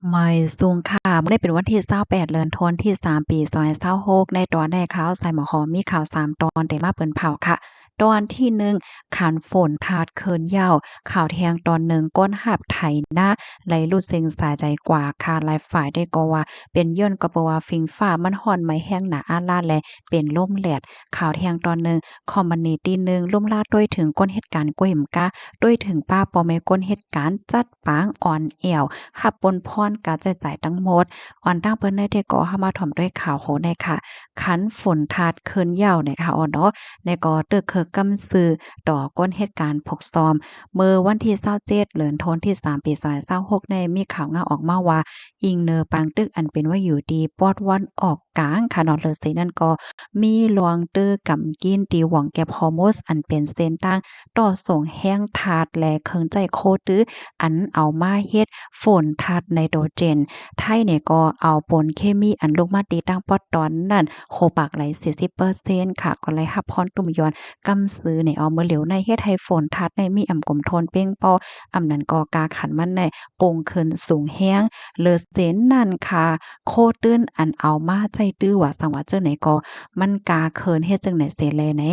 ไม่สูงค่ะมื้อนี้เป็นวันที่28เดือนธันวาคมที่3ปี2026ในตอนได้ข่าวใส่หมอหอมมีข่าว3ตอนได้มาเปิ้นเผาค่ะตอนที่1ขันฝนทาดเคินยาวข่าวเที่ยงตอนหนึ่งก้นหาบไถนาไหลลุเซ็งสาใจกว่าค่ะหลายฝ่ายได้ก็ว่าเป็นย้อนก็เพราะว่าฟิงฟ้ามันร้อนไหม้แห้งหนาอาลาดและเป็นลมแลดข่าวเที่ยงตอนหนึ่งคอมมานิตีหนึ่งลุ่มลาดด้วยถึงก้นเหตุการณ์ก้วยหมกะด้วยถึงป้าปอแม่ก้นเหตุการณ์จัดปางอ่อนแอว หับปนพรกาใช้จ่ายทั้งหมดอ่อนตั้งเปิ้นได้ที่ก็เข้ามาถ่อมด้วยข่าวโหในค่ะคันฝนทาดเคินยาวในค่ะอ่อนเนาะในก็ตึกคือกำซื้อต่อก้นเหตุการณ์พกซ้อมเมื่อวันที่27เดือนธันวาคมที่3ปี2026ในมีข่าวงาออกมาว่าอิงเนอปางตึกอันเป็นว่าอยู่ดีปอดวันออกกลางค่ะเนาะเลยสินั่นก็มีหลวงตื้อกำกินตีหวังแก่ฮอร์โมสอันเป็นเส้นตั้งต่อส่งแห้งทาดและเคิงใจโคตื้ออันเอามาเฮ็ด ฝนธาตุไนโตรเจนไทยเนี่ยก็เอาปนเคมีอันลูกมาตีตั้งปอดตอนนั้นโคปากไหล40%ค่ะก็เลยรับพรตุ่มยอนกำซื้อเนี่ยเอามือเหลียวในเฮ็ดให้ฝนธาตุในมีอ่ำกลมโทนเป้งปออำนั้นก็กาขันมันในโป่งขึ้นสูงแฮงเลอเซนนั่นค่ะโคตื้นอันเอามาใจตื้อว่าสังว่าเจ้าไหนก็มันกาเคินเฮ็ดจังไหนเสแลไหน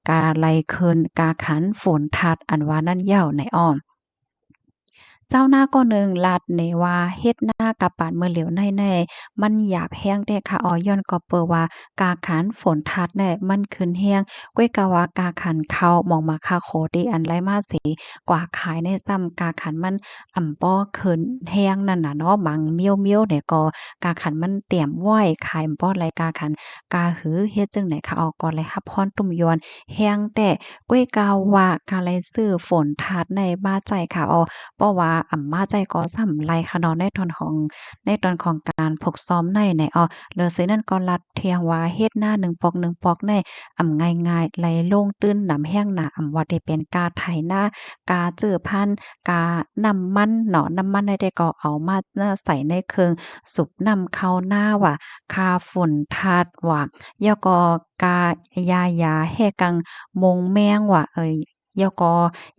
กาไลเคินกาขันฝนธาตุอันว่านั่นยาวในอ้อม เจ้าหน้าก็หนึ่งลัดในว่าเฮ็ดหน้ากับปานมือเหลียวในมันหยาบแห้งแต่ค่ะออย่อนก็เปอว่ากาขันฝนทัดแน่มันขึ้นแห้งก้วยกะว่ากาขันเข้ามองมาคาโคติอันไรมาสีกว่าขายในซ้ำกาขันมันป้อขึ้นแห้งนั่นน่ะเนาะบางเมี้ยวๆเนี่ยก็กาขันมันเตรียมไว้ขายป้อไรกาขันกาหือเฮ็ดจังไหนค่ะออกก่อนเลยรับพรตุ่มยวนแห้งแต่ก้วยกาว่ากาไลซื้อฝนทัดในบ้าใจค่ะออ เพราะว่ามาใจก็สำไรค่ะเนาะในตอนของการพกซ้อมในอ้อเลอซื้อนั่นก็ลัดเทียงว่าเฮ็ดหน้า1ปอก1ปอกในง่ายๆไหลลงตื้นหนำแห้งหนาว่าได้เป็นกาไถนากาเจือพันธุ์กาน้ำมันเนาะน้ำมันได้ก็เอามาใส่ในเครื่องสุบน้ำเข้าหน้าว่าคาฝุ่นทาดว่าแล้วก็กายาแห้กังมงแมงว่าแล้วก็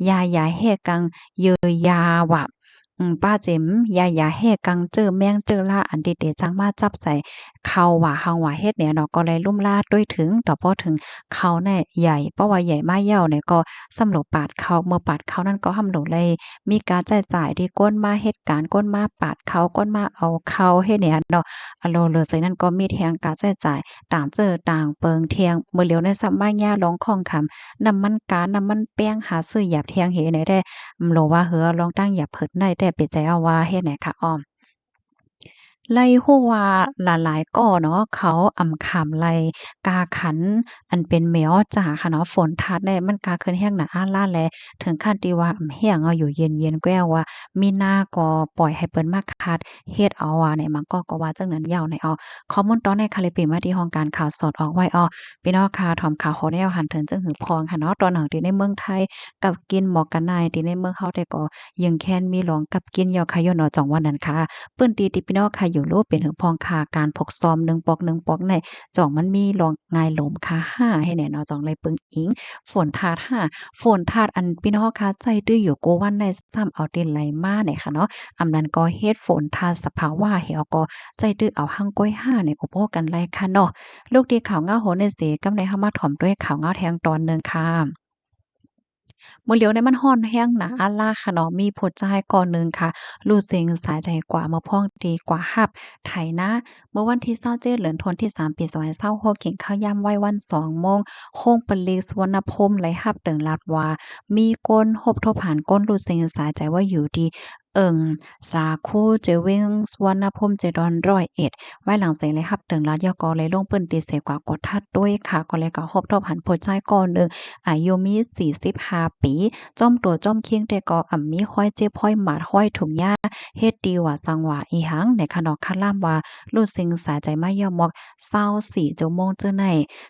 ยาแห้กัง เยอยาว่ะป้าเจ๋มยาแห้กังเจอแมงเจอล่าอันเด็ดๆจังมาจับใส่เขาว่าเฮาว่าเฮ็ดเนี่ยเนาะก็เลยลุ่มลาดด้วยถึงต่อพอถึงเขาเนี่ยใหญ่เพราะว่าใหญ่มาเย่าเนี่ยก็สำหรับปาดเขาเมื่อปาดเขานั่นก็หำโหลเลยมีการจ่ายที่ก้นมาเฮ็ดการก้นมาปาดเขาก้นมาเอาเขาเฮ็ดเนี่ยเนาะอะโลเลยใส่นั่นก็มีแทงการจ่ายต่างเจอต่างเปิงเทียงมื้อเหลียวในซัมมาย่าร้องของคำน้ำมันกาน้ำมันแป้งหาซื้อหยาบเทียงเหไหนได้ โลว่าเฮือลองตั้งอย่าเพิดในแต่เป็ดใจเอาว่าเฮ็ดไหนคะอ้อม ไล่ฮู้ว่าหลายๆก่อเนาะเขาขำไล่กาขันอันเป็นแมวจ๋าค่ะเนาะฝนทัดเนี่ยมันกาขึ้นแฮงหนาอาล่าแลถึงขั้นที่ว่าแห้งเอาอยู่เย็นๆแก้วว่ามีหน้าก็ปล่อยให้เปิ้นมาคัดเฮ็ดเอาว่าเนี่ยมันก็ว่าจังนั้นยาวในอ้อข้อมูลตอนในค่ะเลยเปมาที่ห้องการข่าวสดออกไว้อ้อพี่น้องค่ะถอมข่าวขอแนวหันเถิงจึงหือพองค่ะเนาะตอนหนังที่ในเมืองไทยกับกินหมอกกันนายที่ในเมืองเฮาแต่ก็ยังแค้นมีหลองกับกินยอคายอเนาะจ่องว่านั้นค่ะ เปิ้นตีติพี่น้องค่ะอยู่โลเป็นถึงพองค่ะการพกซอม1ปอก1ปอกในจ่องมันมีลองงายหลมค่ะ5ให้แน่เนาะจ่องเลยปึงอิงฝนทาด5ฝนทาดอันพี่น้องค่ะใจตื้ออยู่โกวันได้ซ้ำเอาเต็นไหลมาเนี่ยค่ะเนาะอำนั้นก็เฮ็ดฝนทาดสภาวะให้เอาก็ใจตื้อเอาหังก้อย5เนี่ยก็พอกันไลค่ะเนาะลูกดีข่าวเงาโหนในเสกำในเฮามาถ่อมด้วยข่าวเงาแทงตอนหนึ่งค่ะ มื้อเหลียวเนี่ยมันร้อนแรงหนาอาลาค่ะเนาะมีผู้ชายก่อนหนึ่งค่ะรู้สึกสาใจกว่ามาพ้องดีกว่าฮับไถนาเมื่อวันที่27เดือนธันวาคมที่3ปี2026กินข้าวยามไว้วัน2โมงโค้งปลีสุวรรณภูมิไหลฮับเติงลาดว่ามีคนหบทบผ่านก้นรู้สึกสาใจว่าอยู่ดีเอิงสาคูเจวิงสุวรรณภูมิเจดอน101ไว้หลังเสียงเลยฮับเติงลาดยอก็เลยลงปืนตีเสกว่ากดทัดด้วยค่ะก็เลยก็หบทบผ่านผู้ชายก่อนหนึ่ง อายุมี45ปีจ้อมตัวจ้อมเคียงแต่ก็มีห้อยเจ็บห้อยหมาดห้อยถุงยาเฮ็ดดีว่าสังว่าอีหังในคะนอกคาล่ามว่ารู้สึงสาใจมายอมมอก24ชั่วโมงเจ้อใน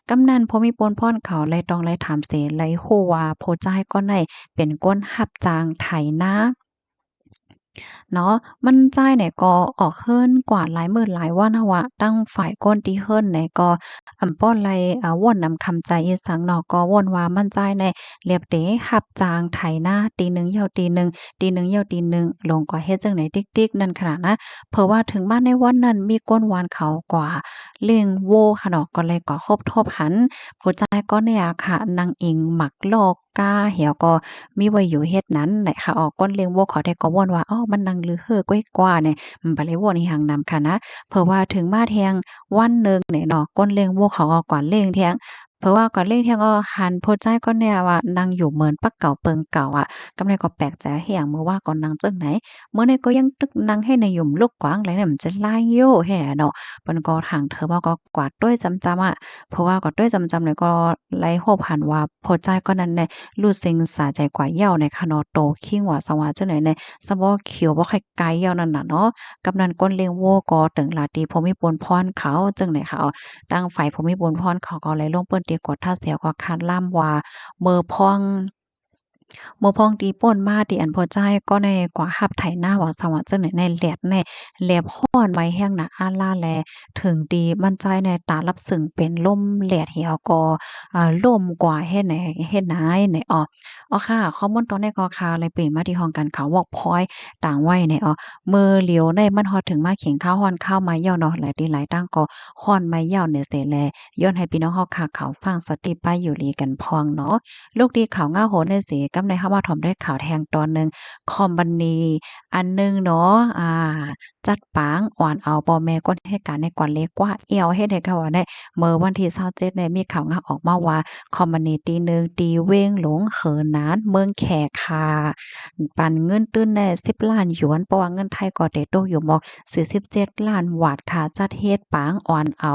กำนันพอมีปนพ่อนเขาเลยต้องเลยถามเสเลยฮู้ว่าผู้จ่ายก็ในเป็นก้นหับจางไถนา เนาะมันจ่ายเนี่ยก็ออกเฮิรนกว่าหลายมื้อหลายวันหั้นว่าตั้งฝ่ายก้นที่เฮิรนเนี่ยก็ป้อนไลว่นนำคำใจอีสังเนาะก็ว่นว่ามันจ่ายในเรียบเดรับจ้างไถนาตีหนึ่งเหี่ยวตีหนึ่งตีหนึ่งเหี่ยวตีหนึ่งลงกว่าเฮ็ดจั่งใดติ๊กๆนั่นขนาดนะเพราะว่าถึงบ้านในวันนั้นมีก้นวานเขากว่าเลี้ยงโวค่ะเนาะก็เลยก็ครบทบหันผู้จ่ายก็เนี่ยค่ะนางอิงหมักลอกกาเหี่ยวก็มีไว้อยู่เฮ็ดนั้นแหละค่ะออกก้นเลี้ยงโวเขาได้ก็ว่นว่าอ้อมันนังลือเฮ่อก้อยกว่าเนี่ยบ่ได้ว่นอีหังนำค่ะนะเพราะว่าถึงมาแทงวันหนึ่งเนี่ยเนาะก้นเลี้ยงโวเขาก็กว่าเลี้ยงแทงเพราะว่าก่อนเลี้ยงแทงก็หันโพดใจก็เนี่ยว่านั่งอยู่เหมือนปักเก่าเปิงเก่าอะกำไรก็แปลกใจเฮียงเมื่อว่าก่อนนางจังไหนเมื่อนี้ก็ยังตึกนั่งให้ในหยุ่มลูกกวางไหลเนี่ยมันจะลายโย่แฮ่เนาะเปิ้นก็ถางเธอว่าก็กวาดด้วยจำๆอะเพราะว่ากวาดด้วยจำๆเนี่ยก็ไล่โฮบหันว่าโพดใจก็นั้นแหละรู้สึงสาใจกว่าเหย้าในคะเนาะโตขิงว่าสว่าจังไหนในสะบ่เขียวบ่ค่อยไกลเหย้านั่นน่ะเนาะกำนันก้นเลี้ยงโว้ก็ตึงลาตีภูมิพลพรเขาจังไหนเขาตั้งฝ่ายภูมิพลพรเขาก็เลยลงเปิ้นตีกดท่าเสียวก็คาดล่ำว่าเมอพอง หมู่พ้องตีป่นมาที่อันพอใจก็ในกว่าหับไถนาว่าสวัสดิ์จังไหนในแหลดในแหลบฮ้อนไว้แห้งหนาอาล่าแลถึงดีมั่นใจในตารับสึงเป็นลมแหลดเหี่ยวก็ล่มกว่าเฮ็ดไหนเฮ็ดไหนไหนอ้อค่ะข้อมูลตอนนี้ก็ค่ะเลยเปมาที่ห้องการข่าว Workpoint ต่างไว้ในมื้อเหลียวในมันฮอดถึงมาเขียงข้าวฮ้อนข้าวไม้เหย้าเนาะหลายตีหลายตั้งก็ฮ้อนไม้เหย้าเนี่ยเสแลย้อนให้พี่น้องเฮาค่ะเขาฟังสติไปอยู่ลีกันพองเนาะ ลูกดีข่าวง่าโหนในสีกำในเข้ามาถอมด้วยข่าวแทงตอนหนึ่งคอมบันนีอันหนึงเนาะจัดปางอ่อนเอาปอแม่ก้นเหตุการณ์ในกวนเล็กกว่าเอวเฮ็ดให้เขาว่าได้เมื่อวันที่27เนี่ยมีข่าวง่าออกมาว่าคอมบันนีตีหนึ่งตีเว้งหลงเขินนานเมืองแขกค่ะปันเงินตื้นแน่10ล้านหยวนเพราะว่าเงินไทยก็ได้ตกอยู่หมอก47ล้านบาทค่ะจัดเฮ็ดปางอ่อนเอา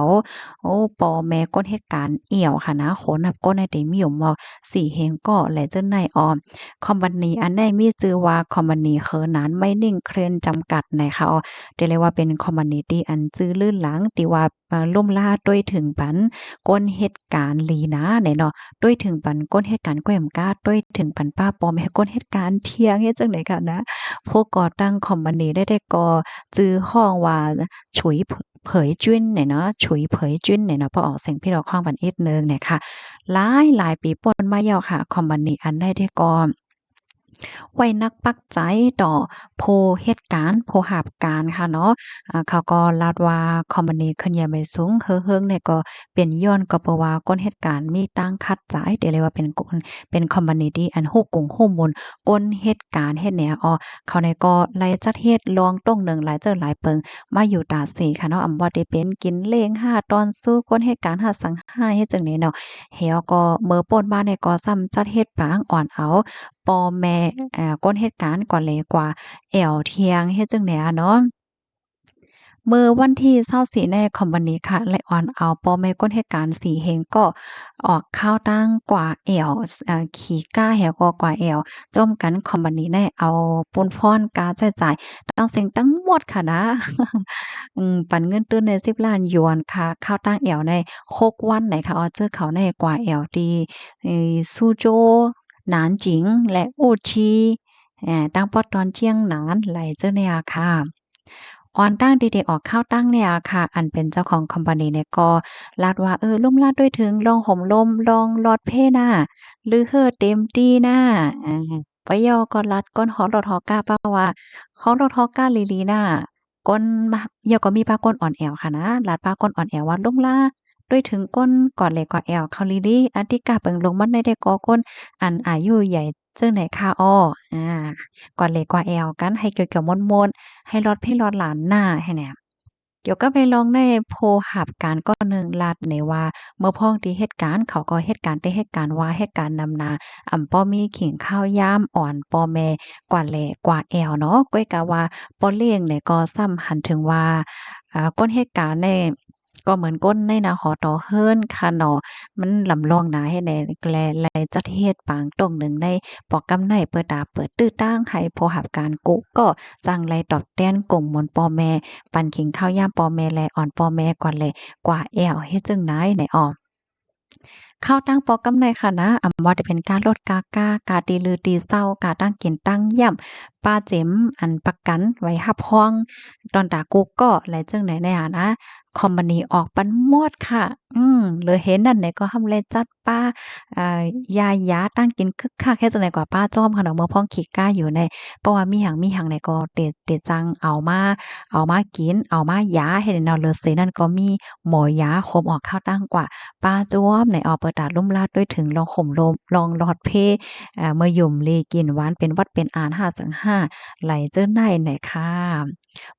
โอ้ปอแม่ก้นเหตุการณ์เอี่ยวค่ะนะคนน่ะก้นในเต็มอยู่หมอก สีเฮงก็และเจ้าในออมคอมพานีอันใดมีชื่อว่าคอมพานีเคอนั้นไม่นิ่งเครนจำกัดนะคะเรียกว่าเป็นคอมพานีที่อันชื่อลื่นหลังที่ว่าล่มล่าด้วยถึงปันก้นเหตุการณ์ลีนะเนี่ยเนาะด้วยถึงปันก้นเหตุการณ์ก้อยมกาด้วยถึงปันป้าปอมให้ก้นเหตุการณ์เที่ยงเฮ็ดจังได๋ค่ะนะผู้ก่อตั้งคอมพานีได้ก่อชื่อห้องว่าฉุยเผยจุ้นเนี่ยเนาะฉุยเผยจุ้นเนี่ยเนาะพอออกเสียงพี่น้องข้างบันเอ็ดนึงเนี่ยค่ะ หลายปีป่นมาแล้วค่ะคอมพานีอันใดที่ก่อไว้นักปักใจต่อผู้เฮ็ดการผู้หาบการค่ะเนาะเขาก็ลาดว่าคอมพานีขึ้นใหญ่ไปสูงเฮิงๆเนี่ยก็เป็นย้อนก็เพราะว่าคนเฮ็ดการมีตั้งคัดจ่ายได้เลยว่าเป็นคอมพานีที่อันฮู้กงฮู้มนคนเฮ็ดการเฮ็ดแหนเขาเนี่ยก็ไล่จัดเฮ็ดลองต้องหนึ่งหลายเจ้อหลายเปิงมาอยู่ตาสีค่ะเนาะบ่ได้เป็นกินเลง5ตอนสู้คนเฮ็ดการหาสังหาเฮ็ดจังนี้เนาะ เหี่ยวก็เมื่อป่นมาเนี่ยก็ซ้ำจัดเฮ็ดปางอ่อนเอาปอแม่ก้นเหตุการณ์ก่อนเลยกว่าแอวเที่ยงเฮ็ดจั่งใดอะเนาะเมื่อวันที่24ในคอมพานีค่ะไลออนเอาปอแม่ก้นเหตุการณ์สีเฮงก็ออกข้าวตั้งกว่าแอวขี้ก้าแหวก็กว่าแอวจมกันคอมพานีได้เอาปุนพ่อนกาใช้จ่ายตั้งสิ่งตั้งหมดค่ะนะปันเงินตื้นใน10ล้านหยวนค่ะข้าวตั้งแอวใน6วันไหนค่ะเจอเขาในกว่าแอวที่ซูโจวหนานจิงและอู่ชีตั้งปอตอนเจียงหนานไหลเจ้าเนี่ยค่ะออนตั้งดีๆออกข้าวตั้งเนี่ยค่ะอันเป็นเจ้าของคอมพานีเนี่ยก็ลาดว่าร่มลาดด้วยถึงลองห่มลมลองลอดเพน่ะลือเฮ่อเต็มที่น่ะปะยอก็ลัดก้นฮอดรถฮอกาเป้าว่าฮอดรถฮอกาลีลีน่ะก้นมาเหี่ยวก็มีปาก้นอ่อนแอวค่ะนะลาดปาก้นอ่อนแอวว่าลงลาด้วยถึงก้นก่อนเลยกว่าแอวเขาลีลีอันที่กาเปิงลงมันได้ก่อก้นอันอายุใหญ่จึงไหนค่ะอ้ออาก่อนเลยกว่าแอวกันให้เกี่ยวๆม่วนๆ ให้รอดพี่รอดหลานหน้าให้แหนมเกี่ยวกับไปลองในโพหับการก็หนึ่งลาดในว่าเมื่อพ้องที่เหตุการณ์เขาก็เหตุการณ์ได้เหตุการณ์ว่าเหตุการณ์นำนาป้อมีขิงข้าวยามอ่อนป้อแม่กว่าแหลกว่าแอวเนาะก้อยกะว่าป้อเลี้ยงเนี่ยก็ซ้ำหันถึงว่าก้นเหตุการณ์ในก็เหมือนก้นในนาหอต่อเฮิรนค่ะเนาะมันลำลองหนาให้แหน่แลจัดเฮ็ดปางตรงหนึ่งในปอกกำไนเปิดตาเปิดตื้อตั้งให้โพหับการกุก็จังไรตอบแต้นกลุ่มมนป้อแม่ ปันขิงข้าวยามปอแม่แลอ่อนปอแม่ก่อนเลยกว่าแอวเฮ็ดจั่งใดไหนอ้อ ข้าวตั้งปอกำในค่ะนะว่าจะเป็นการลดกากากาตีลือตีเศร้ากาตั้งกินตั้งย่ำป้าเจ็มอันประกันไว้รับรองตอนตากูก็ไหลจังไหนเนี่ยนะคอมพานีออกปันหมดค่ะเลยเห็นนั่นไหนก็ทำเลยจัดป้ายายาตั้งกินคึกคักแค่จังไหนกว่าป้าจ้อมค่ะเนาะเมื่อพ้องขี้กล้าอยู่ในเพราะว่ามีหยังไหนก็เตจังเอามากินเอามายาให้แนวเลอเซนั่นก็มีหมอยาคมออกข้าวตั้งกว่า ป้าจ้วมในออเปิดตาลุ่มลาดด้วยถึงลองข่มลมลองหลอดเพเมื่อหยุ่มลีกินหวานเป็นวัดเป็นอาน5สัง5ไหลเจิ้นได้ไหนค่ะ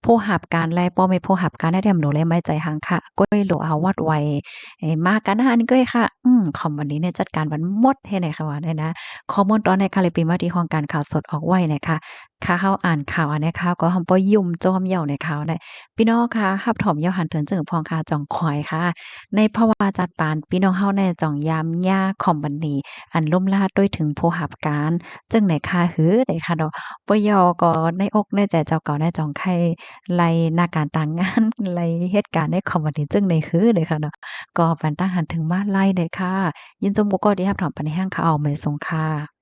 ผู้หับการไล่ป้อไม่ผู้หับการได้แดมหนูเลยไม่ใจหังค่ะก้อยโหลเอาวัดไว้มากันหาอันก้อยค่ะคอมวันนี้เนี่ยจัดการวันหมดให้ไหนค่ะว่าได้นะข้อมูลตอนในคาลิปีมาที่ห้องการข่าวสดออกไว้นะคะค่าเฮาอ่านข่าวอันนี้ค่ะก็หอมปอยุ่มโจมเหย่าในข่าวได้พี่น้องค่ะฮับถอมเหย่าหันเถินเจิงพองค่ะจ่องคอยค่ะ ในภาวะจัดปานพี่น้องเฮาแน่จ่องยามยาคอมบันนีอันล่มลาดด้วยถึงผู้หับการจึงไหนคาหือได้ค่ะดอกบ่ยอก็ในอกในใจเจ้าเก่าในจ่องไข่ไล่หน้าการต่างงานไล่เหตุการณ์ในคอมบันนีจึงในหือได้ค่ะเนาะก็ปันตั้งหันถึงมาไล่ได้ค่ะยินจมบ่ก็ดีรับถอมปานในห้างค่ะเอาไม่สงค่ะ